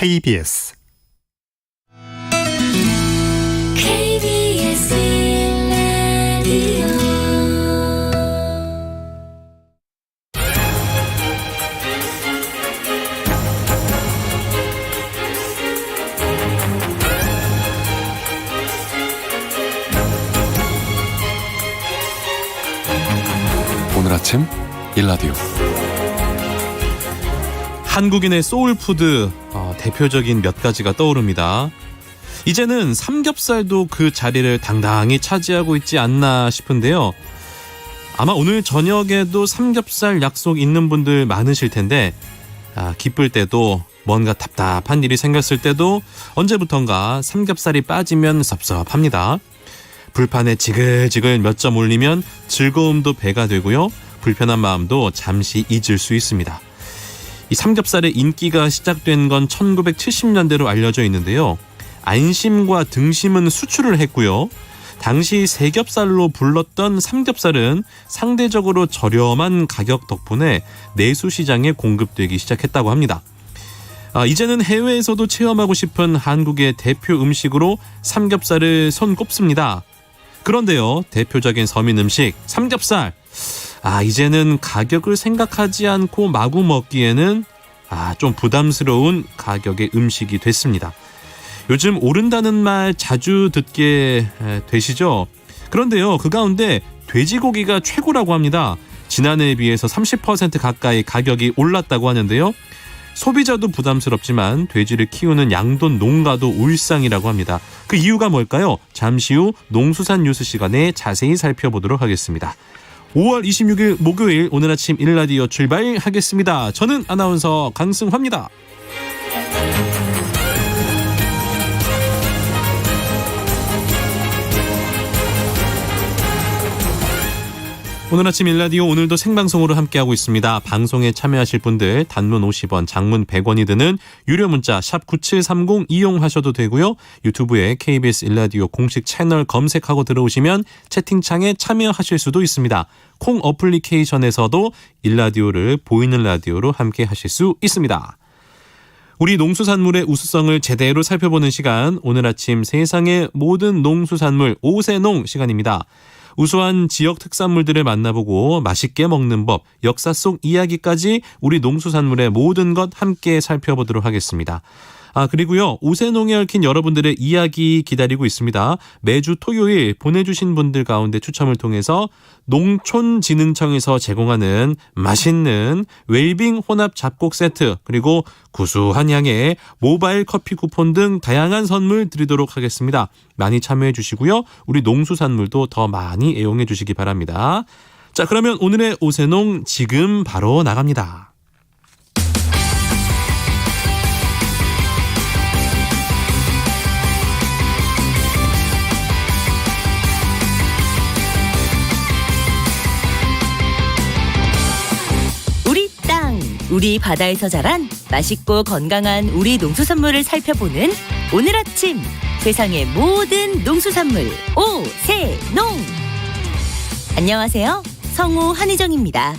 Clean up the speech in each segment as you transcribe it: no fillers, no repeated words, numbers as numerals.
KBS 오늘 아침 일라디오 한국인의 소울푸드 대표적인 몇 가지가 떠오릅니다. 이제는 삼겹살도 그 자리를 당당히 차지하고 있지 않나 싶은데요. 아마 오늘 저녁에도 삼겹살 약속 있는 분들 많으실 텐데 기쁠 때도 뭔가 답답한 일이 생겼을 때도 언제부턴가 삼겹살이 빠지면 섭섭합니다. 불판에 지글지글 몇 점 올리면 즐거움도 배가 되고요. 불편한 마음도 잠시 잊을 수 있습니다. 이 삼겹살의 인기가 시작된 건 1970년대로 알려져 있는데요. 안심과 등심은 수출을 했고요. 당시 세겹살로 불렀던 삼겹살은 상대적으로 저렴한 가격 덕분에 내수 시장에 공급되기 시작했다고 합니다. 이제는 해외에서도 체험하고 싶은 한국의 대표 음식으로 삼겹살을 손꼽습니다. 그런데요, 대표적인 서민 음식 삼겹살, 이제는 가격을 생각하지 않고 마구 먹기에는 좀 부담스러운 가격의 음식이 됐습니다. 요즘 오른다는 말 자주 듣게 되시죠? 그런데요, 그 가운데 돼지고기가 최고라고 합니다. 지난해에 비해서 30% 가까이 가격이 올랐다고 하는데요. 소비자도 부담스럽지만 돼지를 키우는 양돈 농가도 울상이라고 합니다. 그 이유가 뭘까요? 잠시 후 농수산 뉴스 시간에 자세히 살펴보도록 하겠습니다. 5월 26일 목요일 오늘 아침 일라디오 출발하겠습니다. 저는 아나운서 강승화입니다. 오늘 아침 일라디오 오늘도 생방송으로 함께하고 있습니다. 방송에 참여하실 분들 단문 50원, 장문 100원이 드는 유료 문자 샵 9730 이용하셔도 되고요. 유튜브에 KBS 일라디오 공식 채널 검색하고 들어오시면 채팅창에 참여하실 수도 있습니다. 콩 어플리케이션에서도 일라디오를 보이는 라디오로 함께하실 수 있습니다. 우리 농수산물의 우수성을 제대로 살펴보는 시간, 오늘 아침 세상의 모든 농수산물 오세농 시간입니다. 우수한 지역 특산물들을 만나보고 맛있게 먹는 법, 역사 속 이야기까지 우리 농수산물의 모든 것 함께 살펴보도록 하겠습니다. 그리고요, 오세농에 얽힌 여러분들의 이야기 기다리고 있습니다. 매주 토요일 보내주신 분들 가운데 추첨을 통해서 농촌진흥청에서 제공하는 맛있는 웰빙 혼합 잡곡 세트, 그리고 구수한 향의 모바일 커피 쿠폰 등 다양한 선물 드리도록 하겠습니다. 많이 참여해 주시고요. 우리 농수산물도 더 많이 애용해 주시기 바랍니다. 자, 그러면 오늘의 오세농 지금 바로 나갑니다. 우리 바다에서 자란 맛있고 건강한 우리 농수산물을 살펴보는 오늘 아침 세상의 모든 농수산물 오세농. 안녕하세요. 성우 한희정입니다.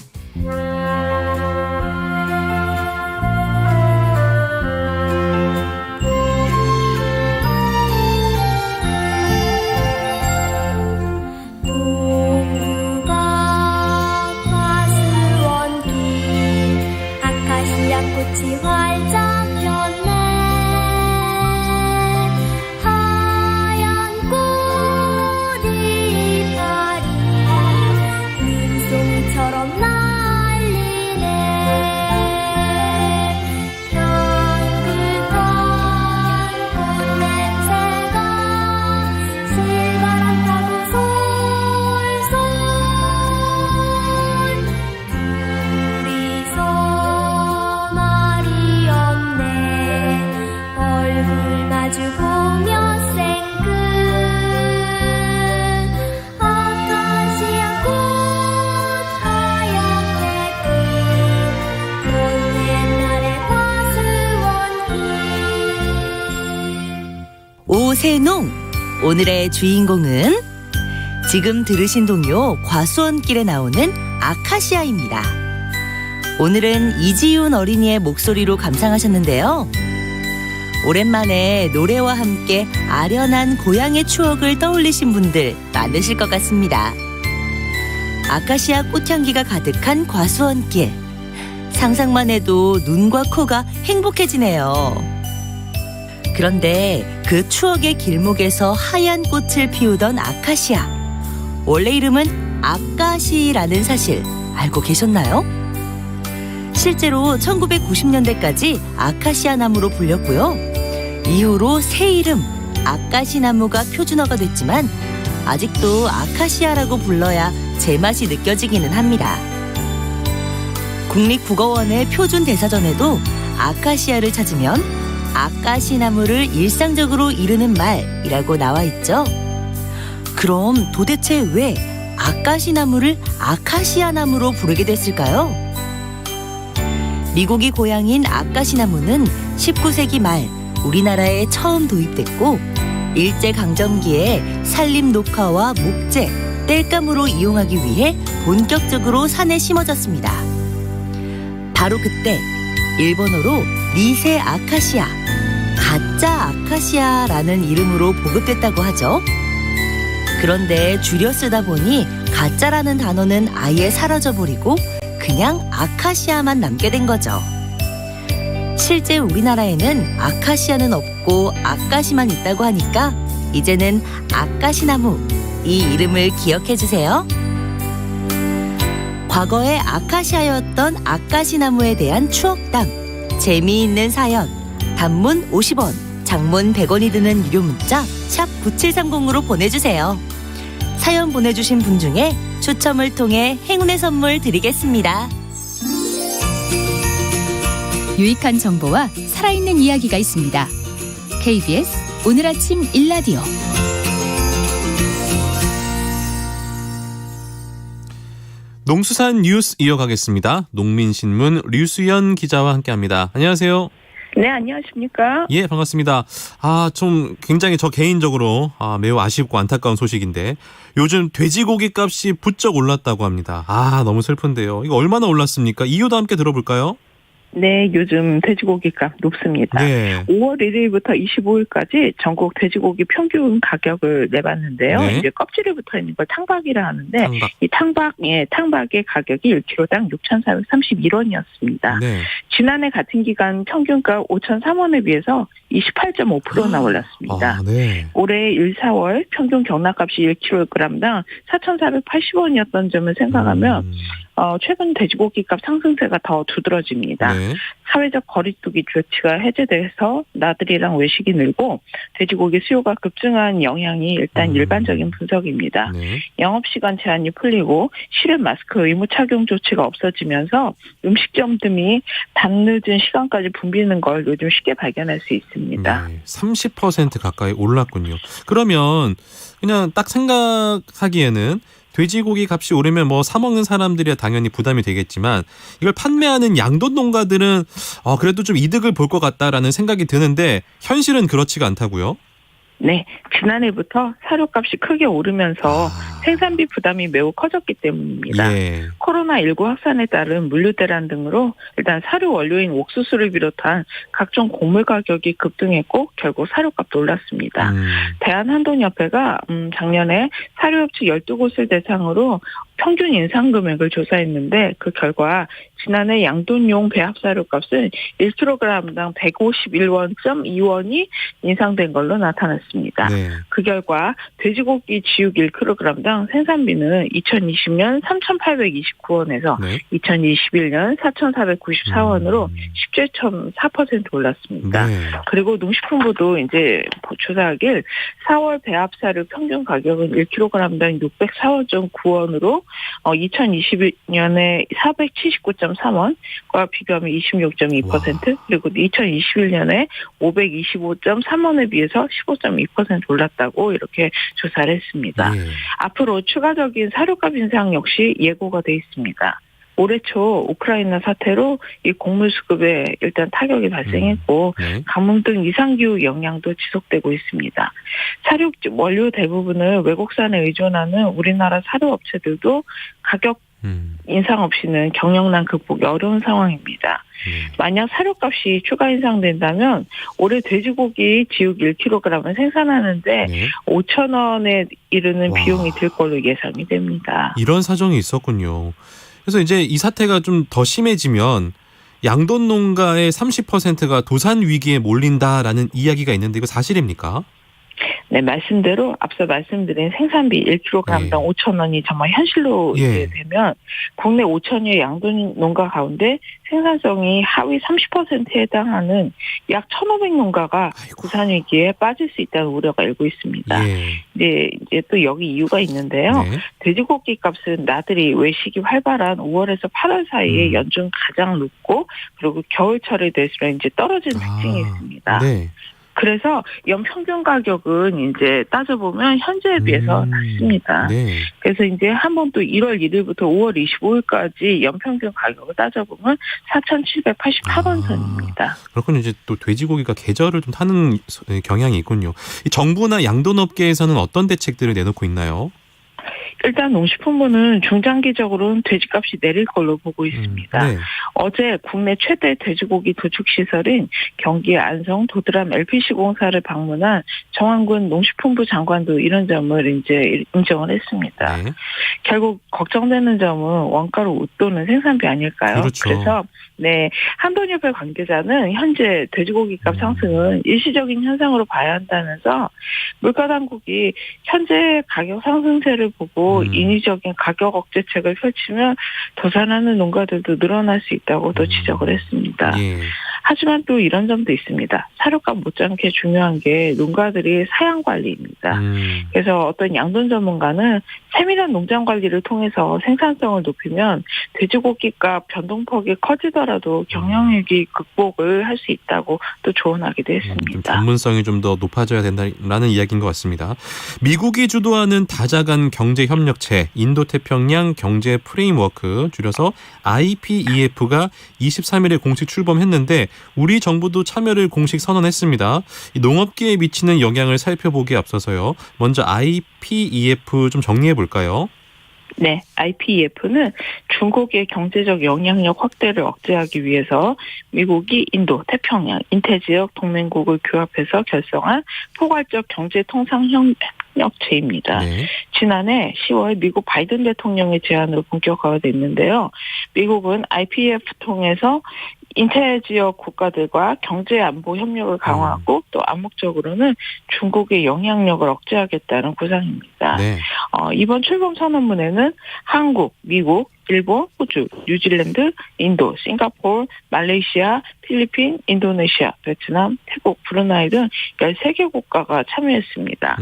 꽃이 활짝 폈네. 하얀 꽃이파리 눈송이처럼 날리네. 향긋한 꽃냄새가 실바람 타고 솔솔 둘이서 마주 보며 생끝 아카시아 꽃 하얗게 핀 옛날의 화수원길. 오세농. 오늘의 주인공은 지금 들으신 동요 과수원길에 나오는 아카시아입니다. 오늘은 이지윤 어린이의 목소리로 감상하셨는데요. 오랜만에 노래와 함께 아련한 고향의 추억을 떠올리신 분들 많으실 것 같습니다. 아카시아 꽃향기가 가득한 과수원길. 상상만 해도 눈과 코가 행복해지네요. 그런데 그 추억의 길목에서 하얀 꽃을 피우던 아카시아. 원래 이름은 아까시라는 사실 알고 계셨나요? 실제로 1990년대까지 아카시아 나무로 불렸고요. 이후로 새 이름 아까시 나무가 표준어가 됐지만 아직도 아카시아라고 불러야 제맛이 느껴지기는 합니다. 국립국어원의 표준 대사전에도 아카시아를 찾으면 아까시 나무를 일상적으로 이르는 말이라고 나와 있죠. 그럼 도대체 왜 아까시 나무를 아카시아 나무로 부르게 됐을까요? 미국이 고향인 아까시 나무는 19세기 말 우리나라에 처음 도입됐고 일제강점기에 산림 녹화와 목재, 땔감으로 이용하기 위해 본격적으로 산에 심어졌습니다. 바로 그때 일본어로 니세 아카시아, 가짜 아카시아라는 이름으로 보급됐다고 하죠. 그런데 줄여 쓰다 보니 가짜라는 단어는 아예 사라져버리고 그냥 아카시아만 남게 된 거죠. 실제 우리나라에는 아카시아는 없고 아까시만 있다고 하니까 이제는 아까시나무 이 이름을 기억해 주세요. 과거에 아카시아였던 아까시나무에 대한 추억담, 재미있는 사연, 단문 50원, 장문 100원이 드는 유료 문자 샵 9730으로 보내주세요. 사연 보내주신 분 중에 추첨을 통해 행운의 선물 드리겠습니다. 유익한 정보와 살아있는 이야기가 있습니다. KBS 오늘 아침 일라디오. 농수산 뉴스 이어가겠습니다. 농민신문 류수연 기자와 함께합니다. 안녕하세요. 네, 안녕하십니까? 예, 반갑습니다. 좀 굉장히 저 개인적으로 매우 아쉽고 안타까운 소식인데 요즘 돼지고기 값이 부쩍 올랐다고 합니다. 너무 슬픈데요. 이거 얼마나 올랐습니까? 이유도 함께 들어볼까요? 네, 요즘 돼지고기 값 높습니다. 네. 5월 1일부터 25일까지 전국 돼지고기 평균 가격을 내봤는데요. 네. 이제 껍질에 붙어 있는 걸 탕박이라 하는데 탕박. 이 탕박의 가격이 1kg당 6,431원이었습니다. 네. 지난해 같은 기간 평균가 5,003원에 비해서 28.5%나 올랐습니다. 네. 올해 1, 4월 평균 경락값이 1kg당 4,480원이었던 점을 생각하면 최근 돼지고기 값 상승세가 더 두드러집니다. 네. 사회적 거리두기 조치가 해제돼서 나들이랑 외식이 늘고 돼지고기 수요가 급증한 영향이 일단 일반적인 분석입니다. 네. 영업시간 제한이 풀리고 실외 마스크 의무 착용 조치가 없어지면서 음식점 등이 밤늦은 시간까지 붐비는 걸 요즘 쉽게 발견할 수 있습니다. 네. 30% 가까이 올랐군요. 그러면 그냥 딱 생각하기에는 돼지고기 값이 오르면 사 먹는 사람들이야 당연히 부담이 되겠지만 이걸 판매하는 양돈 농가들은 그래도 좀 이득을 볼 것 같다라는 생각이 드는데 현실은 그렇지가 않다고요? 네, 지난해부터 사료값이 크게 오르면서 생산비 부담이 매우 커졌기 때문입니다. 예. 코로나19 확산에 따른 물류대란 등으로 일단 사료 원료인 옥수수를 비롯한 각종 곡물 가격이 급등했고 결국 사료값도 올랐습니다. 대한한돈협회가 작년에 사료업체 12곳을 대상으로 평균 인상 금액을 조사했는데 그 결과 지난해 양돈용 배합사료 값은 1kg당 151.2원이 인상된 걸로 나타났습니다. 네. 그 결과 돼지고기 지육 1kg당 생산비는 2020년 3,829원에서 네. 2021년 4,494원으로 17.4% 올랐습니다. 네. 그리고 농식품부도 이제 조사하길 4월 배합사료 평균 가격은 1kg당 604.9원으로 2020년에 479.3원과 비교하면 26.2% 그리고 2021년에 525.3원에 비해서 15.2% 올랐다고 이렇게 조사를 했습니다. 예. 앞으로 추가적인 사료값 인상 역시 예고가 돼 있습니다. 올해 초 우크라이나 사태로 이 곡물 수급에 일단 타격이 발생했고 네. 가뭄 등 이상기후 영향도 지속되고 있습니다. 사료 원료 대부분을 외국산에 의존하는 우리나라 사료업체들도 가격 인상 없이는 경영난 극복이 어려운 상황입니다. 만약 사료값이 추가 인상된다면 올해 돼지고기 지육 1kg을 생산하는데 네. 5,000원에 이르는 와. 비용이 들 걸로 예상이 됩니다. 이런 사정이 있었군요. 그래서 이제 이 사태가 좀 더 심해지면 양돈 농가의 30%가 도산 위기에 몰린다라는 이야기가 있는데 이거 사실입니까? 네, 말씀대로 앞서 말씀드린 생산비 1kg당 예. 5,000원이 정말 현실로 예. 이제 되면 국내 5천여 양돈 농가 가운데 생산성이 하위 30%에 해당하는 약 1,500농가가 아이고. 부산 위기에 빠질 수 있다는 우려가 일고 있습니다. 예. 네, 이제 또 여기 이유가 있는데요. 네. 돼지고기 값은 나들이 외식이 활발한 5월에서 8월 사이에 연중 가장 높고 그리고 겨울철에 될수록 이제 떨어지는 특징이 있습니다. 네. 그래서 연평균 가격은 이제 따져보면 현재에 비해서 낮습니다. 네. 그래서 이제 한번 또 1월 1일부터 5월 25일까지 연평균 가격을 따져보면 4,788원 선입니다. 그렇군요. 이제 또 돼지고기가 계절을 좀 타는 경향이 있군요. 이 정부나 양돈업계에서는 어떤 대책들을 내놓고 있나요? 일단 농식품부는 중장기적으로는 돼지값이 내릴 걸로 보고 있습니다. 네. 어제 국내 최대 돼지고기 도축시설인 경기 안성 도드람 LPC 공사를 방문한 정황근 농식품부 장관도 이런 점을 이제 인정을 했습니다. 네. 결국 걱정되는 점은 원가로 웃도는 생산비 아닐까요? 그렇죠. 그래서 네, 한돈협회 관계자는 현재 돼지고기값 상승은 일시적인 현상으로 봐야 한다면서 물가당국이 현재 가격 상승세를 보고 인위적인 가격 억제책을 펼치면 도산하는 농가들도 늘어날 수 있다고 또 지적을 했습니다. 예. 하지만 또 이런 점도 있습니다. 사료값 못지않게 중요한 게 농가들이 사양 관리입니다. 그래서 어떤 양돈 전문가는 세밀한 농장 관리를 통해서 생산성을 높이면 돼지고기값 변동폭이 커지더라도 경영위기 극복을 할 수 있다고 또 조언하기도 좀 했습니다. 전문성이 좀 더 높아져야 된다라는 이야기인 것 같습니다. 미국이 주도하는 다자간 경제협력체 인도태평양 경제 프레임워크 줄여서 IPEF가 23일에 공식 출범했는데 우리 정부도 참여를 공식 선언했습니다. 이 농업계에 미치는 영향을 살펴보기에 앞서서요. 먼저 IPEF 좀 정리해 볼까요? 네, IPEF는 중국의 경제적 영향력 확대를 억제하기 위해서 미국이 인도, 태평양, 인태지역 동맹국을 규합해서 결성한 포괄적 경제통상협력체입니다. 네. 지난해 10월 미국 바이든 대통령의 제안으로 본격화가 됐는데요. 미국은 IPEF 통해서 인태지역 국가들과 경제안보 협력을 강화하고 또 암묵적으로는 중국의 영향력을 억제하겠다는 구상입니다. 네. 이번 출범 선언문에는 한국, 미국, 일본, 호주, 뉴질랜드, 인도, 싱가포르, 말레이시아, 필리핀, 인도네시아, 베트남, 태국, 브루나이 등 13개 국가가 참여했습니다.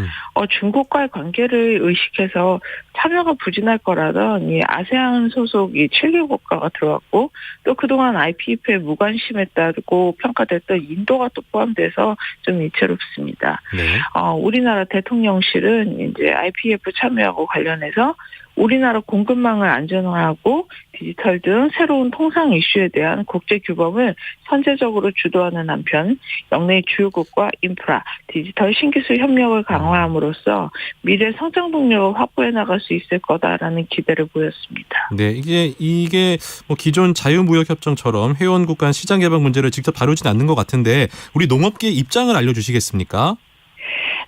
중국과의 관계를 의식해서 참여가 부진할 거라던 이 아세안 소속 이 7개 국가가 들어왔고 또 그동안 IPEF에 무관심에 따르고 평가됐던 인도가 또 포함돼서 좀 이채롭습니다. 네. 우리나라 대통령실은 이제 IPEF 참여하고 관련해서 우리나라 공급망을 안전화하고 디지털 등 새로운 통상 이슈에 대한 국제 규범을 선제적으로 주도하는 한편 역내 주요국과 인프라, 디지털 신기술 협력을 강화함으로써 미래 성장 동력을 확보해 나갈 수 있을 거다라는 기대를 보였습니다. 네, 이게 뭐 기존 자유무역협정처럼 회원국 간 시장 개방 문제를 직접 다루진 않는 것 같은데 우리 농업계의 입장을 알려주시겠습니까?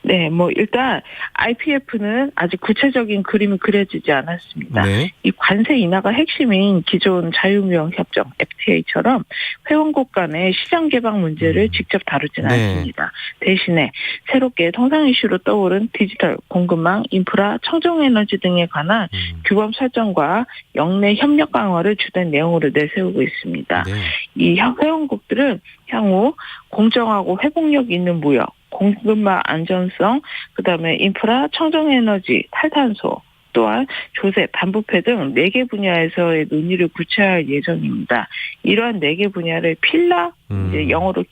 네, 일단 IPEF는 아직 구체적인 그림이 그려지지 않았습니다. 네. 이 관세 인하가 핵심인 기존 자유무역협정 FTA처럼 회원국 간의 시장 개방 문제를 직접 다루진 네. 않습니다. 대신에 새롭게 통상 이슈로 떠오른 디지털, 공급망, 인프라, 청정에너지 등에 관한 규범 설정과 역내 협력 강화를 주된 내용으로 내세우고 있습니다. 네. 이 회원국들은 향후 공정하고 회복력 있는 무역, 공급망 안전성, 그다음에 인프라, 청정에너지, 탈탄소, 또한 조세, 반부패 등 4개 분야에서의 논의를 구체화할 예정입니다. 이러한 4개 분야를 필라, 이제 영어로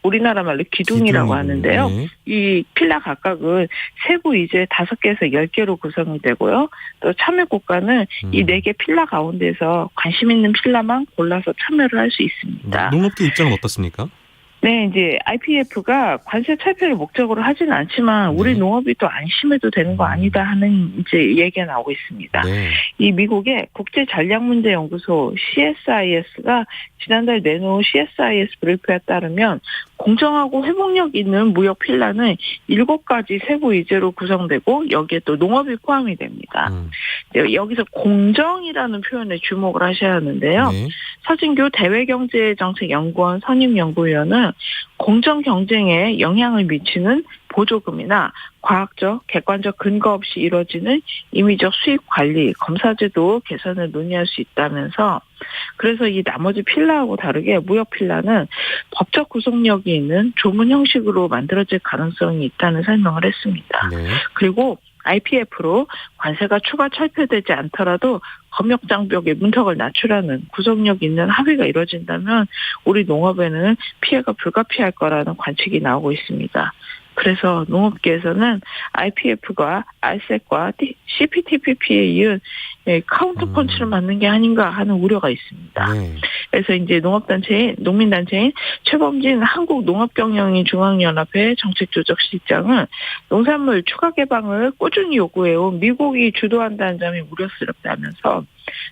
우리나라 말로 기둥이라고 하는데요. 네. 이 필라 각각은 세부 이제 5개에서 10개로 구성이 되고요. 또 참여 국가는 이 4개 필라 가운데서 관심 있는 필라만 골라서 참여를 할 수 있습니다. 농업계 입장은 어떻습니까? 네, 이제 IPF가 관세 철폐를 목적으로 하지는 않지만 우리 농업이 또 안심해도 되는 거 아니다 하는 이제 얘기가 나오고 있습니다. 네. 이 미국의 국제전략문제연구소 CSIS가 지난달 내놓은 CSIS 브리프에 따르면 공정하고 회복력 있는 무역 필란은 7가지 세부 의제로 구성되고 여기에 또 농업이 포함이 됩니다. 여기서 공정이라는 표현에 주목을 하셔야 하는데요. 네. 서진교 대외경제정책연구원 선임연구위원은 공정 경쟁에 영향을 미치는 보조금이나 과학적, 객관적 근거 없이 이루어지는 임의적 수입 관리, 검사제도 개선을 논의할 수 있다면서 그래서 이 나머지 필라하고 다르게 무역 필라는 법적 구속력이 있는 조문 형식으로 만들어질 가능성이 있다는 설명을 했습니다. 네. 그리고 IPF로 관세가 추가 철폐되지 않더라도 검역 장벽의 문턱을 낮추라는 구속력 있는 합의가 이루어진다면 우리 농업에는 피해가 불가피할 거라는 관측이 나오고 있습니다. 그래서 농업계에서는 IPF가 RCEP과 CPTPP에 이은 카운터 펀치를 맞는 게 아닌가 하는 우려가 있습니다. 네. 그래서 이제 농민단체인 최범진 한국농업경영인중앙연합회 정책조정실장은 농산물 추가 개방을 꾸준히 요구해온 미국이 주도한다는 점이 우려스럽다면서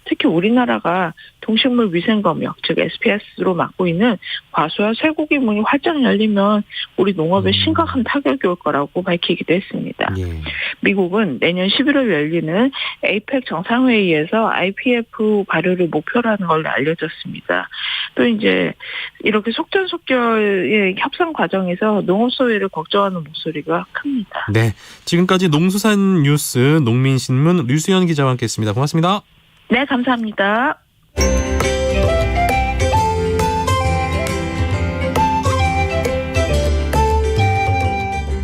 특히 우리나라가 동식물 위생검역, 즉 SPS로 맡고 있는 과수와 쇠고기 문이 활짝 열리면 우리 농업에 심각한 타격이 올 거라고 밝히기도 했습니다. 예. 미국은 내년 11월 열리는 APEC 정상회의에서 IPF 발효를 목표로 하는 걸로 알려졌습니다. 또 이제 이렇게 속전속결의 협상 과정에서 농업소외를 걱정하는 목소리가 큽니다. 네. 지금까지 농수산 뉴스 농민신문 류수연 기자와 함께했습니다. 고맙습니다. 네, 감사합니다.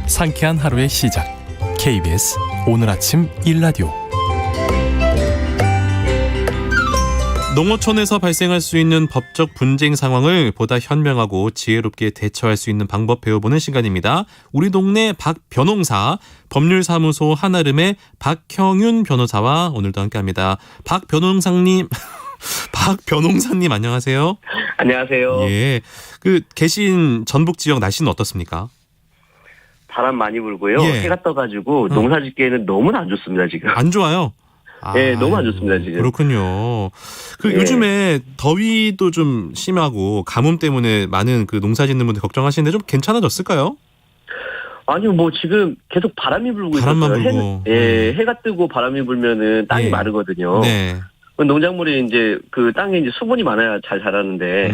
상쾌한 하루의 시작. KBS 오늘 아침 일라디오. 농어촌에서 발생할 수 있는 법적 분쟁 상황을 보다 현명하고 지혜롭게 대처할 수 있는 방법 배워보는 시간입니다. 우리 동네 박변홍사 법률사무소 한아름의 박형윤 변호사와 오늘도 함께합니다. 박변홍사님 안녕하세요. 안녕하세요. 예, 그 계신 전북 지역 날씨는 어떻습니까? 바람 많이 불고요. 예. 해가 떠가지고 농사짓기에는 너무나 안 좋습니다 지금. 안 좋아요? 네, 너무 안 좋습니다 지금. 그렇군요. 그 예. 요즘에 더위도 좀 심하고 가뭄 때문에 많은 그 농사짓는 분들 걱정하시는데 좀 괜찮아졌을까요? 아니요, 뭐 지금 계속 바람이 불고 바람만 있어요. 불고. 해가 뜨고 바람이 불면은 땅이 예. 마르거든요. 네. 농작물이 이제 그 땅에 이제 수분이 많아야 잘 자라는데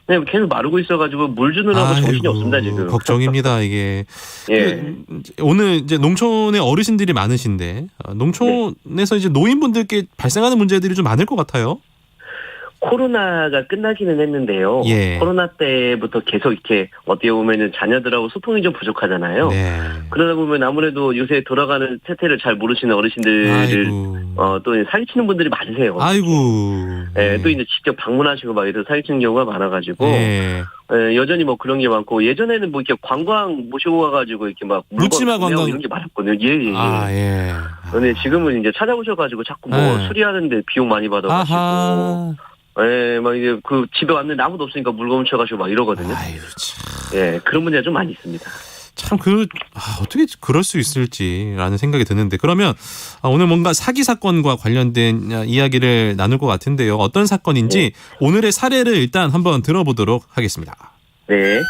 그냥 계속 마르고 있어가지고 물 주느라고 정신이 아이고, 없습니다 지금. 걱정입니다 이게. 예. 오늘 이제 농촌에 어르신들이 많으신데 농촌에서 이제 노인분들께 발생하는 문제들이 좀 많을 것 같아요. 코로나가 끝나기는 했는데요. 예. 코로나 때부터 계속 이렇게 어떻게 보면은 자녀들하고 소통이 좀 부족하잖아요. 네. 그러다 보면 아무래도 요새 돌아가는 세태를 잘 모르시는 어르신들을 아이고. 또 사기치는 분들이 많으세요. 아이고. 예, 또 이제 직접 방문하시고 막 이래서 사기치는 경우가 많아가지고 예. 여전히 뭐 그런 게 많고 예전에는 뭐 이렇게 관광 모시고 가가지고 이렇게 막 묻지마 물건 관광 이런 게 많았거든요. 예. 아 예. 근데 지금은 이제 찾아오셔가지고 자꾸 뭐 네. 수리하는데 비용 많이 받아가지고. 아하. 예, 막 이제 그 집에 왔는데 아무도 없으니까 물건 훔쳐가지고 막 이러거든요. 아유 참. 예, 그런 문제가 좀 많이 있습니다. 참 어떻게 그럴 수 있을지라는 생각이 드는데 그러면 오늘 뭔가 사기 사건과 관련된 이야기를 나눌 것 같은데요. 어떤 사건인지 오늘의 사례를 일단 한번 들어보도록 하겠습니다. 네.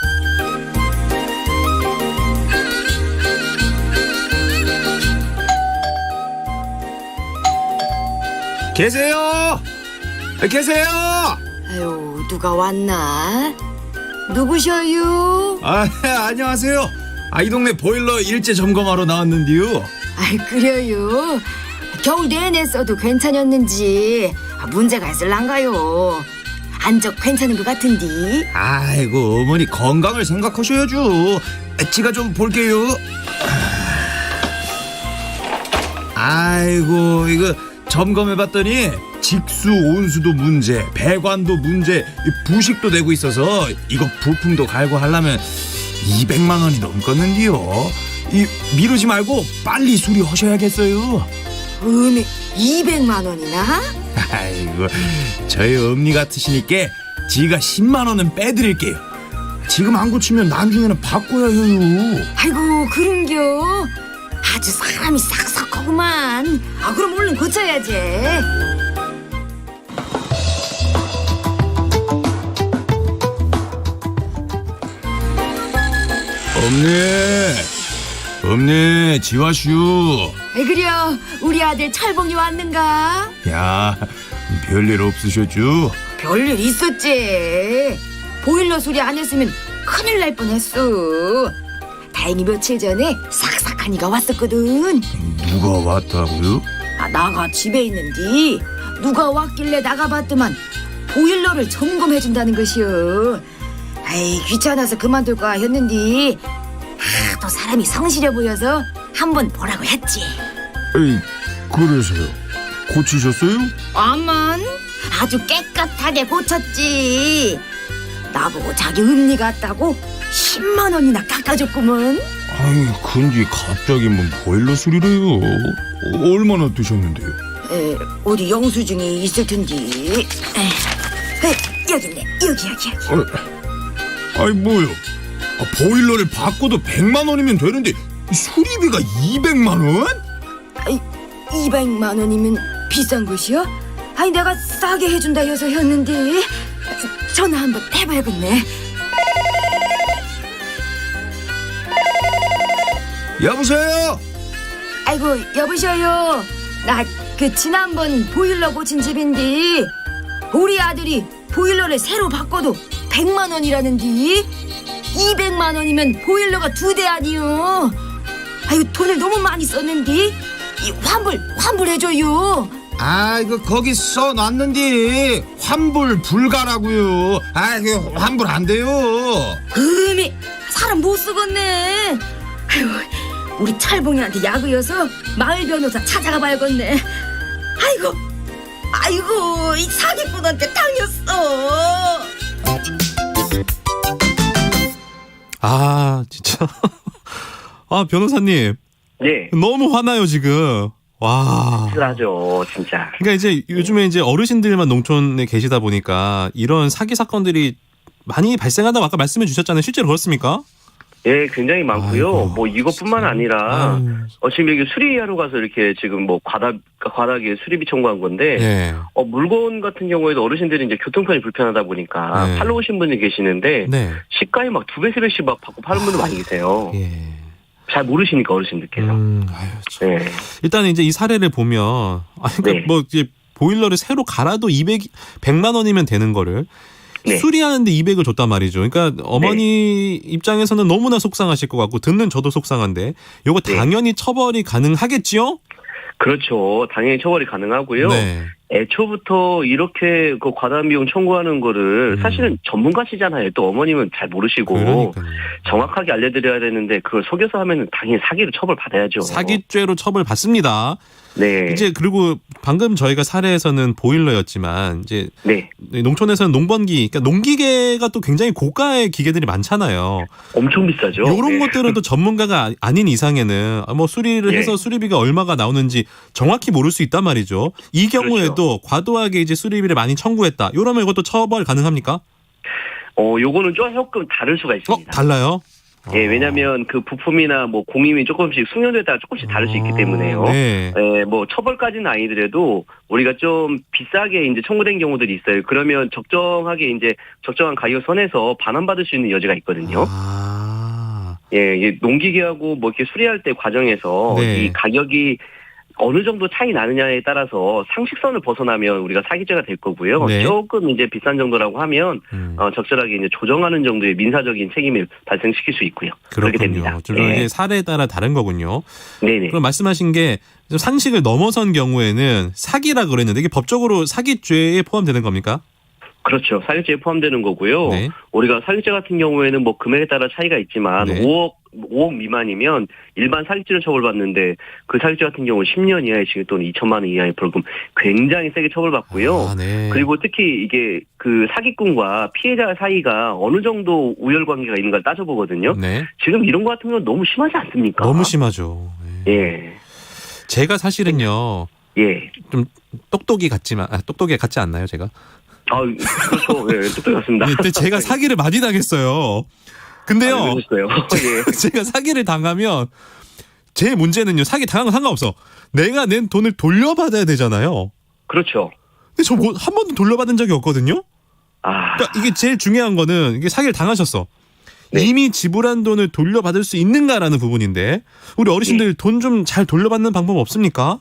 계세요? 계세요? 아유, 누가 왔나? 누구셔요? 안녕하세요. 이 동네 보일러 일제 점검하러 나왔는데요. 아이, 그래요? 겨울 내내 써도 괜찮았는지 문제가 있을란가요? 안적 괜찮은 것 같은데. 아이고, 어머니 건강을 생각하셔야죠. 제가 좀 볼게요. 아이고, 이거 점검해봤더니 직수 온수도 문제, 배관도 문제, 부식도 되고 있어서 이거 부품도 갈고 하려면 200만 원이 넘겠는데요. 미루지 말고 빨리 수리하셔야겠어요. 200만 원이나? 아이고, 저희 엄니 같으시니까 지가 10만 원은 빼드릴게요. 지금 안 고치면 나중에는 바꿔야 해요. 아이고 그런겨. 아주 사람이 싹싹하구만. 그럼 얼른 고쳐야지. 없네 지화슈. 그려 우리 아들 철봉이 왔는가? 야, 별일 없으셨죠? 별일 있었지. 보일러 수리 안 했으면 큰일 날 뻔했어. 다행히 며칠 전에 싹싹하니가 왔었거든. 누가 왔다고요? 나가 집에 있는디 누가 왔길래 나가봤더만 보일러를 점검해준다는 것이여. 아이 귀찮아서 그만둘까 했는디 또 사람이 성실해 보여서 한번 보라고 했지. 에이, 그래서요? 고치셨어요? 아만 아주 깨끗하게 고쳤지. 나보고 자기 은리 같다고 10만 원이나 깎아줬구먼. 아이, 근데 갑자기 뭐 보일러 수리래요? 얼마나 드셨는데요? 어디 영수증이 있을 텐디. 여기 있네. 여기. 아이, 뭐요? 보일러를 바꿔도 100만 원이면 되는데 수리비가 200만 원? 200만 원이면 비싼 것이요? 아니 내가 싸게 해준다 해서 했는데. 전화 한번 해봐야겠네. 여보세요? 아이고 여보셔요. 나 그 지난번 보일러 고친 집인데 우리 아들이 보일러를 새로 바꿔도 100만 원이라는디. 200만 원이면 보일러가 2대 아니요. 아유 돈을 너무 많이 썼는데 환불해줘요. 이거 거기 써놨는데 환불 불가라고요. 이거 환불 안 돼요. 음이 사람 못 쓰겠네. 아유 우리 찰봉이한테 약이어서 마을 변호사 찾아가 봐야겠네. 아이고 이 사기꾼한테 당했어. 진짜. 변호사님. 네. 너무 화나요, 지금. 와. 씁쓸하죠, 진짜. 그러니까 이제 요즘에 이제 어르신들만 농촌에 계시다 보니까 이런 사기 사건들이 많이 발생한다고 아까 말씀해 주셨잖아요. 실제로 그렇습니까? 예, 굉장히 많고요. 아이고, 뭐 이것뿐만 진짜. 아니라 지금 여기 수리하러 가서 이렇게 지금 뭐 과다하게 수리비 청구한 건데 네. 물건 같은 경우에도 어르신들이 이제 교통편이 불편하다 보니까 네. 팔러 오신 분이 계시는데 네. 시가에 막 2배, 3배씩 막 받고 파는 분들 많이 계세요. 예. 잘 모르시니까 어르신들께서. 참. 네. 일단 이제 이 사례를 보면 그러니까 네. 뭐 이제 보일러를 새로 갈아도 100만 원이면 되는 거를 네. 수리하는데 200을 줬단 말이죠. 그러니까 어머니 입장에서는 너무나 속상하실 것 같고 듣는 저도 속상한데 이거 네. 당연히 처벌이 가능하겠지요? 그렇죠. 당연히 처벌이 가능하고요. 네. 애초부터 이렇게 그 과다한 비용 청구하는 거를 사실은 전문가시잖아요. 또 어머님은 잘 모르시고 그러니까요. 정확하게 알려드려야 되는데 그걸 속여서 하면 당연히 사기로 처벌받아야죠. 사기죄로 처벌받습니다. 네. 이제 그리고 방금 저희가 사례에서는 보일러였지만 이제 네. 농촌에서는 농번기, 그러니까 농기계가 또 굉장히 고가의 기계들이 많잖아요. 엄청 비싸죠. 이런 네. 것들은 또 전문가가 아닌 이상에는 뭐 수리를 해서 수리비가 얼마가 나오는지 정확히 모를 수 있단 말이죠. 이 경우에도 과도하게 이제 수리비를 많이 청구했다. 이러면 이것도 처벌 가능합니까? 요거는 조금 다를 수가 있습니다. 달라요? 예, 왜냐면 그 부품이나 뭐 공임이 조금씩 숙련도에 따라 조금씩 다를 수 있기 때문에요. 네. 예, 뭐 처벌까지는 아니더라도 우리가 좀 비싸게 이제 청구된 경우들이 있어요. 그러면 적정한 가격 선에서 반환받을 수 있는 여지가 있거든요. 예, 이게 농기계하고 뭐 이렇게 수리할 때 과정에서 네. 이 가격이 어느 정도 차이 나느냐에 따라서 상식선을 벗어나면 우리가 사기죄가 될 거고요. 네. 조금 이제 비싼 정도라고 하면 적절하게 이제 조정하는 정도의 민사적인 책임을 발생시킬 수 있고요. 그렇게 됩니다. 좀 이게 사례에 따라 다른 거군요. 네네. 그럼 말씀하신 게 좀 상식을 넘어선 경우에는 사기라 그랬는데 이게 법적으로 사기죄에 포함되는 겁니까? 그렇죠. 사기죄에 포함되는 거고요. 네. 우리가 사기죄 같은 경우에는 뭐 금액에 따라 차이가 있지만 네. 5억 미만이면 일반 사기죄를 처벌받는데 그 사기죄 같은 경우는 10년 이하의 징역 또는 2천만 원 이하의 벌금 굉장히 세게 처벌받고요. 네. 그리고 특히 이게 그 사기꾼과 피해자 사이가 어느 정도 우열 관계가 있는가를 따져보거든요. 네. 지금 이런 거 같은 건 너무 심하지 않습니까? 너무 심하죠. 네. 예. 제가 사실은요. 예. 좀 똑똑이 같지 않나요, 제가? 그렇죠. 예, 똑똑했습니다. 네, 근데 제가 사기를 많이 당했어요. 근데요, 그러셨어요. 예. 제가 사기를 당하면 제 문제는요, 사기 당한 건 상관없어. 내가 낸 돈을 돌려받아야 되잖아요. 그렇죠. 근데 저 한 번도 돌려받은 적이 없거든요. 아, 그러니까 이게 제일 중요한 거는 이게 사기를 당하셨어. 네. 이미 지불한 돈을 돌려받을 수 있는가라는 부분인데 우리 어르신들 돈 좀 잘 돌려받는 방법 없습니까?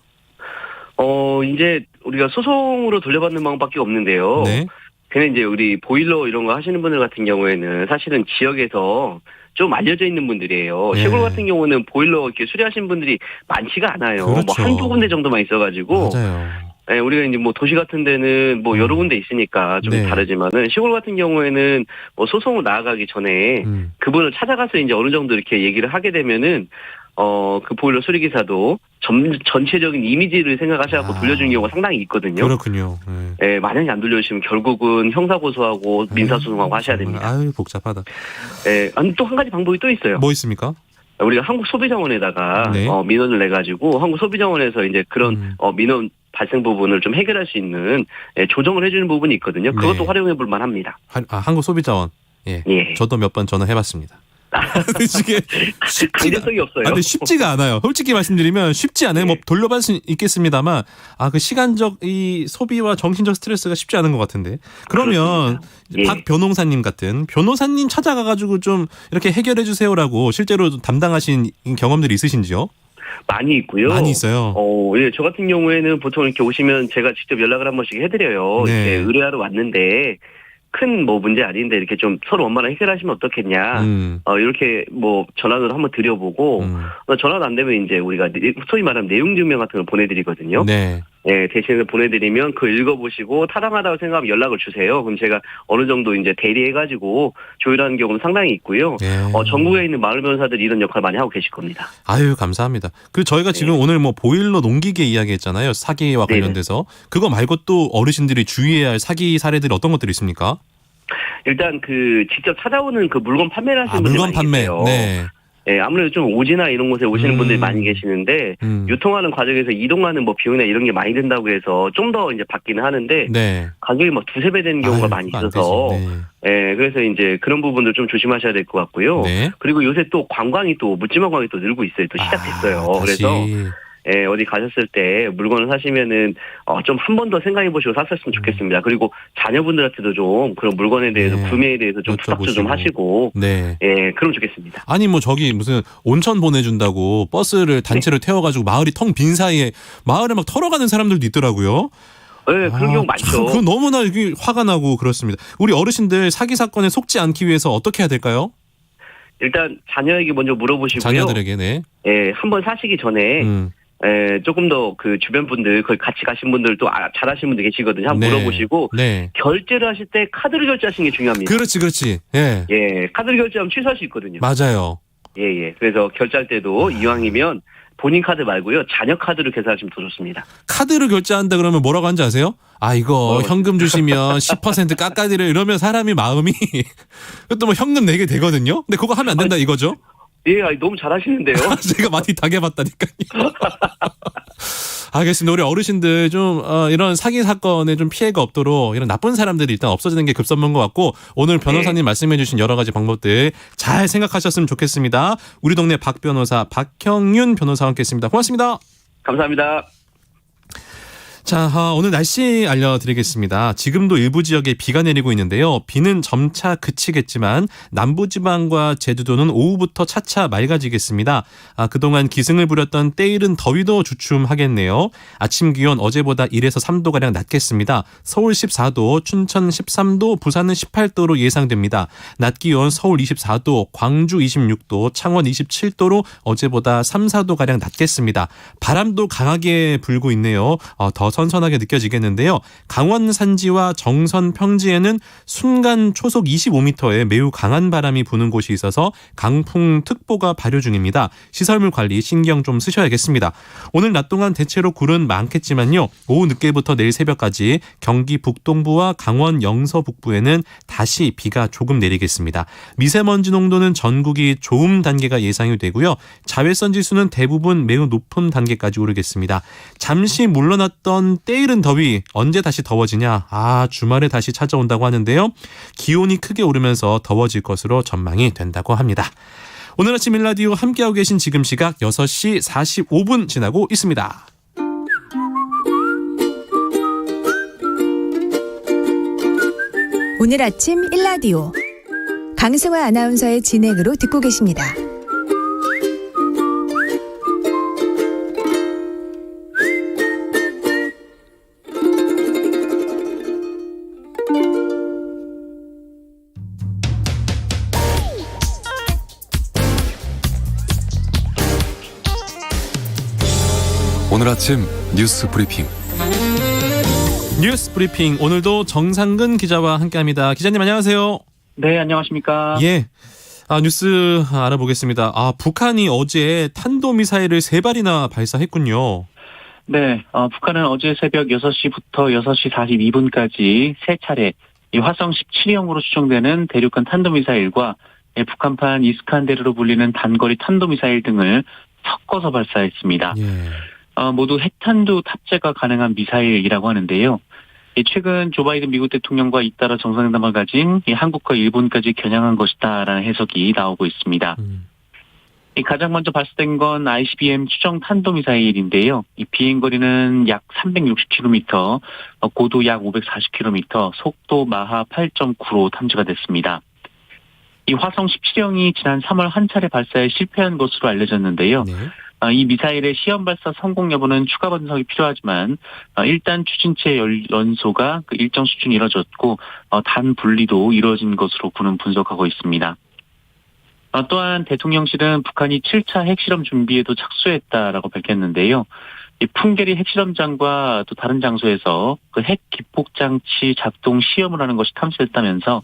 이제 우리가 소송으로 돌려받는 방법밖에 없는데요. 네. 근데 이제 우리 보일러 이런 거 하시는 분들 같은 경우에는 사실은 지역에서 좀 알려져 있는 분들이에요. 네. 시골 같은 경우는 보일러 이렇게 수리하시는 분들이 많지가 않아요. 그렇죠. 뭐 한두 군데 정도만 있어가지고. 맞아요. 예, 우리가 이제 뭐 도시 같은 데는 뭐 여러 군데 있으니까 좀 네. 다르지만은 시골 같은 경우에는 뭐 소송을 나아가기 전에 그분을 찾아가서 이제 어느 정도 이렇게 얘기를 하게 되면은 그 보일러 수리기사도 전체적인 이미지를 생각하셔갖고 돌려주는 경우가 상당히 있거든요. 그렇군요. 네. 예, 만약에 안 돌려주시면 결국은 형사고소하고 민사소송하고 하셔야 됩니다. 아유, 복잡하다. 예, 또 한 가지 방법이 또 있어요. 뭐 있습니까? 우리가 한국소비자원에다가 네. 민원을 내가지고 한국소비자원에서 이제 그런 민원 발생 부분을 좀 해결할 수 있는 조정을 해주는 부분이 있거든요. 그것도 네. 활용해 볼 만합니다. 한국소비자원. 예. 예. 저도 몇 번 전화해봤습니다. 이게 강제성이 없어요. 근데 쉽지가 않아요. 솔직히 말씀드리면 쉽지 않아요. 뭐 돌려받을 수 있겠습니다만, 그 시간적 이 소비와 정신적 스트레스가 쉽지 않은 것 같은데. 그러면 예. 박 변호사님 같은 변호사님 찾아가가지고 좀 이렇게 해결해 주세요라고 실제로 담당하신 경험들이 있으신지요? 많이 있고요. 많이 있어요. 예, 저 같은 경우에는 보통 이렇게 오시면 제가 직접 연락을 한 번씩 해드려요. 네. 이렇게 의뢰하러 왔는데 큰 뭐 문제 아닌데 이렇게 좀 서로 원만하게 해결하시면 어떻겠냐. 이렇게 뭐 전화를 한번 드려보고 전화도 안 되면 이제 우리가 소위 말하면 내용 증명 같은 걸 보내드리거든요. 네. 예, 대신에 보내드리면 그거 읽어보시고 타당하다고 생각하면 연락을 주세요. 그럼 제가 어느 정도 이제 대리해가지고 조율하는 경우는 상당히 있고요. 네. 전국에 있는 마을 변호사들이 이런 역할 많이 하고 계실 겁니다. 아유, 감사합니다. 저희가 지금 오늘 뭐 보일러 농기계 이야기했잖아요. 사기와 관련돼서. 그거 말고 또 어르신들이 주의해야 할 사기 사례들이 어떤 것들이 있습니까? 일단 직접 찾아오는 그 물건 판매를 하시는 분들이 물건 많이 판매. 계세요. 네. 예, 아무래도 좀 오지나 이런 곳에 오시는 분들이 많이 계시는데 유통하는 과정에서 이동하는 뭐 비용이나 이런 게 많이 든다고 해서 좀 더 이제 받기는 하는데 네. 가격이 뭐 두세 배 되는 경우가 많이 안 있어서 되지. 네. 예, 그래서 이제 그런 부분들 좀 조심하셔야 될 것 같고요. 네. 그리고 요새 또 관광이 또 묻지마 관광이 또 늘고 있어요. 또 시작됐어요. 다시. 그래서 예, 어디 가셨을 때 물건을 사시면은 좀 한 번 더 생각해 보시고 샀었으면 좋겠습니다. 그리고 자녀분들한테도 좀 그런 물건에 대해서 네. 구매에 대해서 좀 투닥도 좀 하시고 네. 예, 그럼 좋겠습니다. 아니 뭐 저기 무슨 온천 보내준다고 버스를 단체로 태워가지고 마을이 텅 빈 사이에 마을을 막 털어가는 사람들도 있더라고요. 네, 그런 경우 많죠. 그건 너무나 이게 화가 나고 그렇습니다. 우리 어르신들 사기 사건에 속지 않기 위해서 어떻게 해야 될까요? 일단 자녀에게 먼저 물어보시고요. 자녀들에게 네. 예, 한번 사시기 전에 조금 더 그 주변 분들, 거기 같이 가신 분들 또 잘하시는 분들 계시거든요. 한번 네. 물어보시고 네. 결제를 하실 때 카드로 결제하시는 게 중요합니다. 그렇지. 예. 예, 카드로 결제하면 취소할 수 있거든요. 맞아요. 예. 그래서 결제할 때도 이왕이면 본인 카드 말고요. 자녀 카드로 계산하시면 더 좋습니다. 카드로 결제한다 그러면 뭐라고 하는지 아세요? 이거 현금 주시면 10% 깎아드려 이러면 사람이 마음이 그것도 뭐 현금 내게 되거든요. 근데 그거 하면 안 된다 이거죠? 예, 너무 잘하시는데요. 제가 많이 당해봤다니까요. 알겠습니다. 우리 어르신들 좀 이런 사기 사건에 좀 피해가 없도록 이런 나쁜 사람들이 일단 없어지는 게 급선무인 것 같고 오늘 변호사님 말씀해주신 여러 가지 방법들 잘 생각하셨으면 좋겠습니다. 우리 동네 박 변호사 박형윤 변호사와 함께했습니다. 고맙습니다. 감사합니다. 자, 오늘 날씨 알려드리겠습니다. 지금도 일부 지역에 비가 내리고 있는데요. 비는 점차 그치겠지만 남부지방과 제주도는 오후부터 차차 맑아지겠습니다. 그동안 기승을 부렸던 때이른 더위도 주춤하겠네요. 아침 기온 어제보다 1에서 3도가량 낮겠습니다. 서울 14도, 춘천 13도, 부산은 18도로 예상됩니다. 낮 기온 서울 24도, 광주 26도, 창원 27도로 어제보다 3, 4도가량 낮겠습니다. 바람도 강하게 불고 있네요. 더 선선하게 느껴지겠는데요. 강원 산지와 정선 평지에는 순간 초속 25m의 매우 강한 바람이 부는 곳이 있어서 강풍특보가 발효 중입니다. 시설물 관리 신경 좀 쓰셔야겠습니다. 오늘 낮 동안 대체로 구름 많겠지만요. 오후 늦게부터 내일 새벽까지 경기 북동부와 강원 영서 북부에는 다시 비가 조금 내리겠습니다. 미세먼지 농도는 전국이 좋음 단계가 예상이 되고요. 자외선 지수는 대부분 매우 높은 단계까지 오르겠습니다. 잠시 물러났던 이번 때이른 더위 언제 다시 더워지냐? 주말에 다시 찾아온다고 하는데요. 기온이 크게 오르면서 더워질 것으로 전망이 된다고 합니다. 오늘 아침 일라디오 함께하고 계신 지금 시각 6시 45분 지나고 있습니다. 오늘 아침 일라디오 강승화 아나운서의 진행으로 듣고 계십니다. 오늘 아침 뉴스 브리핑. 뉴스 브리핑 오늘도 정상근 기자와 함께합니다. 기자님 안녕하세요. 네, 안녕하십니까. 예. 뉴스 알아보겠습니다. 북한이 어제 탄도미사일을 3발이나 발사했군요. 네, 북한은 어제 새벽 6시부터 6시 42분까지 3차례 이 화성 17형으로 추정되는 대륙간 탄도미사일과 북한판 이스칸데르로 불리는 단거리 탄도미사일 등을 섞어서 발사했습니다. 모두 핵탄두 탑재가 가능한 미사일이라고 하는데요. 최근 조 바이든 미국 대통령과 잇따라 정상회담을 가진 한국과 일본까지 겨냥한 것이다라는 해석이 나오고 있습니다. 가장 먼저 발사된 건 ICBM 추정 탄도미사일인데요. 이 비행거리는 약 360km, 고도 약 540km, 속도 마하 8.9로 탐지가 됐습니다. 이 화성 17형이 지난 3월 한 차례 발사에 실패한 것으로 알려졌는데요. 이 미사일의 시험 발사 성공 여부는 추가 분석이 필요하지만 일단 추진체 연소가 일정 수준 이뤄졌고 단 분리도 이루어진 것으로 군은 분석하고 있습니다. 또한 대통령실은 북한이 7차 핵실험 준비에도 착수했다라고 밝혔는데요. 이 풍계리 핵실험장과 또 다른 장소에서 그 핵 기폭 장치 작동 시험을 하는 것이 탐지됐다면서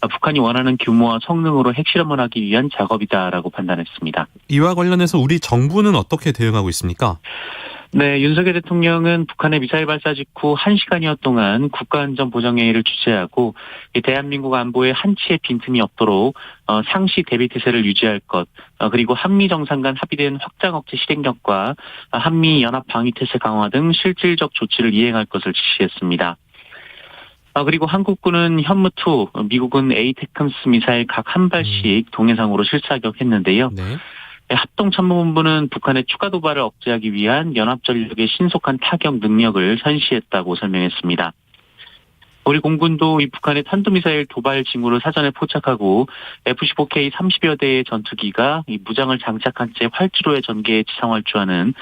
북한이 원하는 규모와 성능으로 핵실험을 하기 위한 작업이다라고 판단했습니다. 이와 관련해서 우리 정부는 어떻게 대응하고 있습니까? 네, 윤석열 대통령은 북한의 미사일 발사 직후 1시간여 동안 국가안전보장회의를 주재하고 대한민국 안보에 한치의 빈틈이 없도록 상시 대비태세를 유지할 것, 그리고 한미 정상 간 합의된 확장 억제 실행력과 한미 연합 방위태세 강화 등 실질적 조치를 이행할 것을 지시했습니다. 그리고 한국군은 현무2, 미국은 에이테크스 미사일 각 한 발씩 동해상으로 실사격했는데요. 합동참모본부는 북한의 추가 도발을 억제하기 위한 연합전력의 신속한 타격 능력을 현시했다고 설명했습니다. 우리 공군도 이 북한의 탄도미사일 도발 징후를 사전에 포착하고 F-15K 30여 대의 전투기가 이 무장을 장착한 채 활주로의 전개에 지상활주하는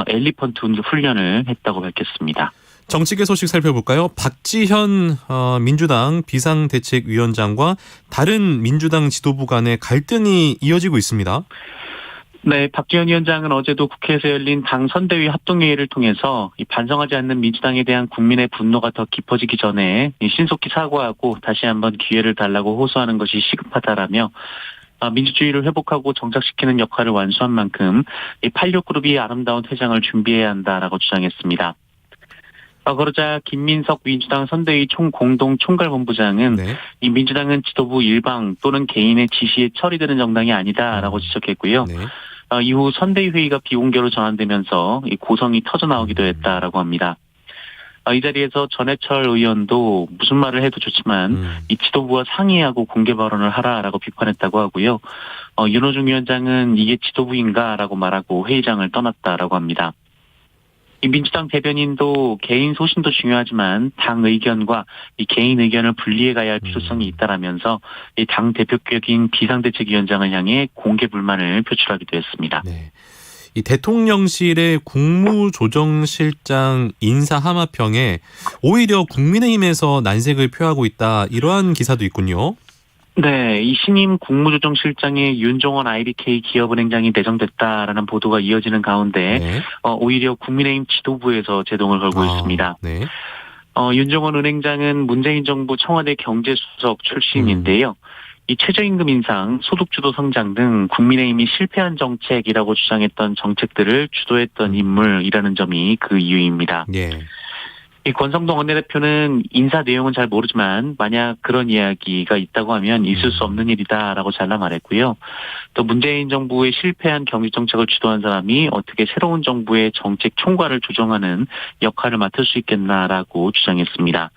엘리펀트 훈련을 했다고 밝혔습니다. 정치계 소식 살펴볼까요? 박지현 민주당 비상대책위원장과 다른 민주당 지도부 간의 갈등이 이어지고 있습니다. 네, 박지원 위원장은 어제도 국회에서 열린 당 선대위 합동회의를 통해서 이 반성하지 않는 민주당에 대한 국민의 분노가 더 깊어지기 전에 신속히 사과하고 다시 한번 기회를 달라고 호소하는 것이 시급하다라며 민주주의를 회복하고 정착시키는 역할을 완수한 만큼 이 86그룹이 아름다운 퇴장을 준비해야 한다라고 주장했습니다. 그러자 김민석 민주당 선대위 공동 총괄본부장은 이 민주당은 지도부 일방 또는 개인의 지시에 처리되는 정당이 아니다라고 지적했고요. 이후 선대위 회의가 비공개로 전환되면서 이 고성이 터져나오기도 했다라고 합니다. 이 자리에서 전해철 의원도 무슨 말을 해도 좋지만 이 지도부와 상의하고 공개 발언을 하라라고 비판했다고 하고요. 윤호중 위원장은 이게 지도부인가라고 말하고 회의장을 떠났다라고 합니다. 이 민주당 대변인도 개인 소신도 중요하지만 당 의견과 이 개인 의견을 분리해 가야 할 필요성이 있다라면서 이 당 대표격인 비상대책위원장을 향해 공개 불만을 표출하기도 했습니다. 네. 이 대통령실의 국무조정실장 인사 하마평에 오히려 국민의힘에서 난색을 표하고 있다, 이러한 기사도 있군요. 네, 이 신임 국무조정실장에 윤종원 IBK 기업은행장이 내정됐다라는 보도가 이어지는 가운데 오히려 국민의힘 지도부에서 제동을 걸고 있습니다. 윤종원 은행장은 문재인 정부 청와대 경제수석 출신인데요. 이 최저임금 인상, 소득주도 성장 등 국민의힘이 실패한 정책이라고 주장했던 정책들을 주도했던 인물이라는 점이 그 이유입니다. 이 권성동 원내대표는 인사 내용은 잘 모르지만 만약 그런 이야기가 있다고 하면 있을 수 없는 일이다라고 잘라 말했고요. 또 문재인 정부의 실패한 경제 정책을 주도한 사람이 어떻게 새로운 정부의 정책 총괄을 조정하는 역할을 맡을 수 있겠나라고 주장했습니다.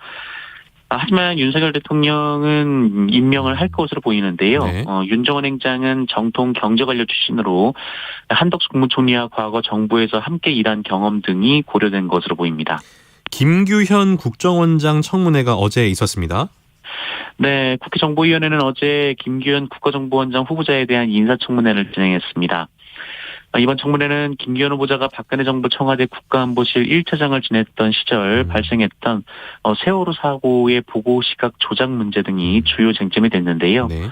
하지만 윤석열 대통령은 임명을 할 것으로 보이는데요. 네. 윤정원 행장은 정통 경제관료 출신으로 한덕수 국무총리와 과거 정부에서 함께 일한 경험 등이 고려된 것으로 보입니다. 김규현 국정원장 청문회가 어제 있었습니다. 네, 국회 정보위원회는 어제 김규현 국가정보원장 후보자에 대한 인사청문회를 진행했습니다. 이번 청문회는 김규현 후보자가 박근혜 정부 청와대 국가안보실 1차장을 지냈던 시절 발생했던 세월호 사고의 보고 시각 조작 문제 등이 주요 쟁점이 됐는데요. 네.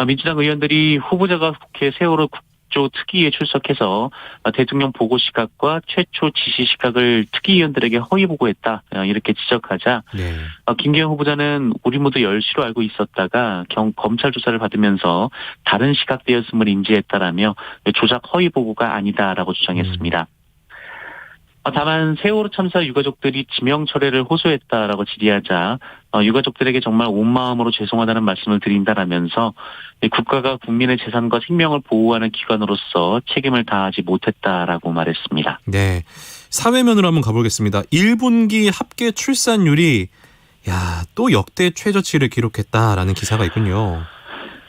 민주당 의원들이 후보자가 국회 세월호 국조 특위에 출석해서 대통령 보고 시각과 최초 지시 시각을 특위위원들에게 허위 보고했다 이렇게 지적하자 네. 김기현 후보자는 우리 모두 열시로 알고 있었다가 검찰 조사를 받으면서 다른 시각되었음을 인지했다라며 조작 허위 보고가 아니다라고 주장했습니다. 다만 세월호 참사 유가족들이 지명 철회를 호소했다라고 질의하자 유가족들에게 정말 온 마음으로 죄송하다는 말씀을 드린다라면서 국가가 국민의 재산과 생명을 보호하는 기관으로서 책임을 다하지 못했다라고 말했습니다. 네. 사회면으로 한번 가보겠습니다. 1분기 합계 출산율이 또 역대 최저치를 기록했다라는 기사가 있군요.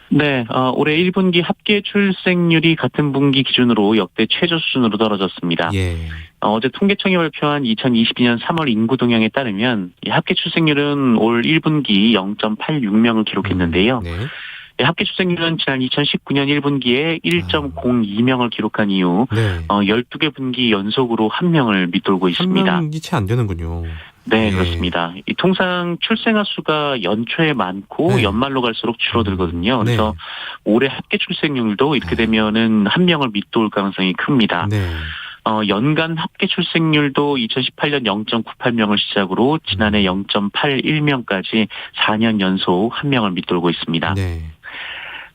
네, 올해 1분기 합계 출생률이 같은 분기 기준으로 역대 최저 수준으로 떨어졌습니다. 예. 어제 통계청이 발표한 2022년 3월 인구 동향에 따르면 합계 출생률은 올 1분기 0.86명을 기록했는데요. 네. 합계 출생률은 지난 2019년 1분기에 1.02명을 기록한 이후 네. 12개 분기 연속으로 1명을 밑돌고 있습니다. 한 명이 채 안 되는군요. 네, 예. 그렇습니다. 통상 출생아 수가 연초에 많고 네. 연말로 갈수록 줄어들거든요. 그래서 네. 올해 합계 출생률도 이렇게 되면은 1명을 밑돌 가능성이 큽니다. 네. 연간 합계 출생률도 2018년 0.98명을 시작으로 지난해 0.81명까지 4년 연속 1명을 밑돌고 있습니다. 네.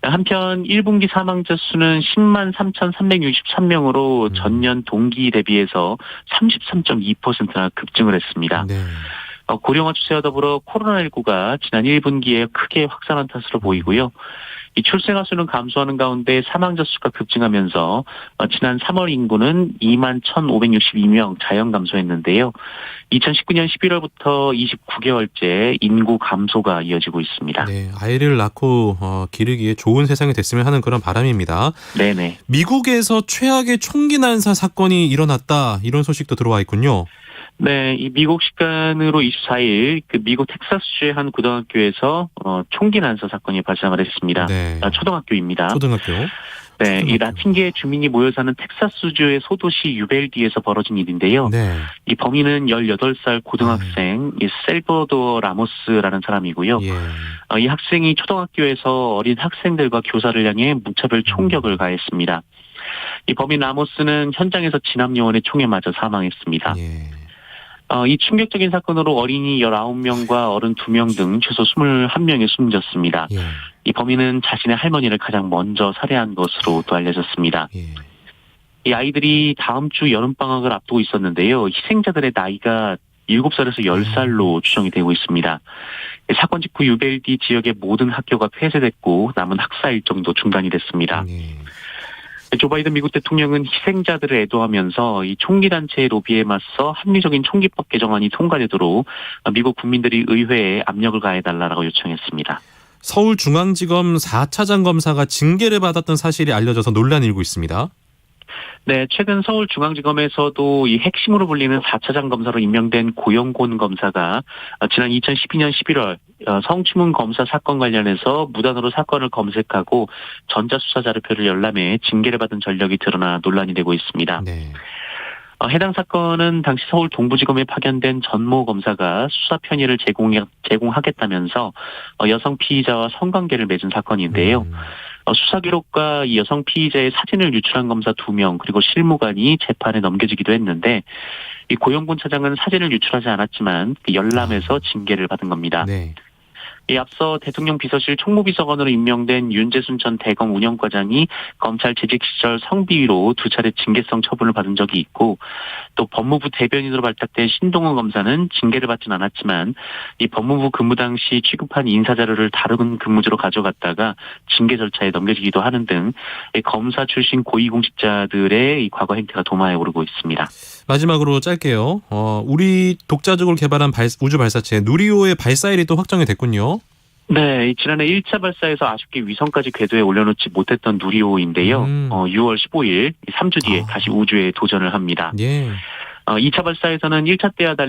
한편 1분기 사망자 수는 10만 3,363명으로 전년 동기 대비해서 33.2%나 급증을 했습니다. 네. 고령화 추세와 더불어 코로나19가 지난 1분기에 크게 확산한 탓으로 보이고요. 이 출생아 수는 감소하는 가운데 사망자 수가 급증하면서 지난 3월 인구는 2만 1,562명 자연 감소했는데요. 2019년 11월부터 29개월째 인구 감소가 이어지고 있습니다. 네, 아이를 낳고 기르기에 좋은 세상이 됐으면 하는 그런 바람입니다. 네네. 미국에서 최악의 총기 난사 사건이 일어났다 이런 소식도 들어와 있군요. 네, 이 미국 시간으로 24일 그 미국 텍사스주의 한 고등학교에서 총기 난사 사건이 발생을 했습니다. 네. 초등학교입니다. 초등학교. 네, 이 라틴계 주민이 모여 사는 텍사스주의 소도시 유벨디에서 벌어진 일인데요. 네. 이 범인은 18살 고등학생 이 셀버도어 라모스라는 사람이고요. 예. 이 학생이 초등학교에서 어린 학생들과 교사를 향해 무차별 총격을 가했습니다. 이 범인 라모스는 현장에서 진압요원의 총에 맞아 사망했습니다. 예. 이 충격적인 사건으로 어린이 19명과 어른 2명 등 최소 21명이 숨졌습니다. 예. 이 범인은 자신의 할머니를 가장 먼저 살해한 것으로 또 알려졌습니다. 예. 이 아이들이 다음 주 여름방학을 앞두고 있었는데요. 희생자들의 나이가 7살에서 10살로 추정이 되고 있습니다. 사건 직후 유벨디 지역의 모든 학교가 폐쇄됐고 남은 학사 일정도 중단이 됐습니다. 예. 조 바이든 미국 대통령은 희생자들을 애도하면서 이 총기단체의 로비에 맞서 합리적인 총기법 개정안이 통과되도록 미국 국민들이 의회에 압력을 가해달라고 요청했습니다. 서울중앙지검 4차장 검사가 징계를 받았던 사실이 알려져서 논란이 일고 있습니다. 네, 최근 서울중앙지검에서도 이 핵심으로 불리는 4차장 검사로 임명된 고영곤 검사가 지난 2012년 11월 성추문 검사 사건 관련해서 무단으로 사건을 검색하고 전자수사 자료표를 열람해 징계를 받은 전력이 드러나 논란이 되고 있습니다. 네. 해당 사건은 당시 서울 동부지검에 파견된 전모 검사가 수사 편의를 제공하겠다면서 여성 피의자와 성관계를 맺은 사건인데요. 수사 기록과 이 여성 피의자의 사진을 유출한 검사 2명 그리고 실무관이 재판에 넘겨지기도 했는데 이 고영곤 차장은 사진을 유출하지 않았지만 열람해서 징계를 받은 겁니다. 네. 앞서 대통령 비서실 총무비서관으로 임명된 윤재순 전 대검 운영과장이 검찰 재직 시절 성비위로 2차례 징계성 처분을 받은 적이 있고, 또 법무부 대변인으로 발탁된 신동훈 검사는 징계를 받진 않았지만 이 법무부 근무 당시 취급한 인사자료를 다른 근무지로 가져갔다가 징계 절차에 넘겨지기도 하는 등 검사 출신 고위공직자들의 이 과거 행태가 도마에 오르고 있습니다. 마지막으로 짧게요. 우리 독자적으로 개발한 우주 발사체 누리호의 발사일이 또 확정이 됐군요. 네, 지난해 1차 발사에서 아쉽게 위성까지 궤도에 올려놓지 못했던 누리호인데요. 6월 15일 3주 뒤에 다시 우주에 도전을 합니다. 예. 2차 발사에서는 1차 때와 달리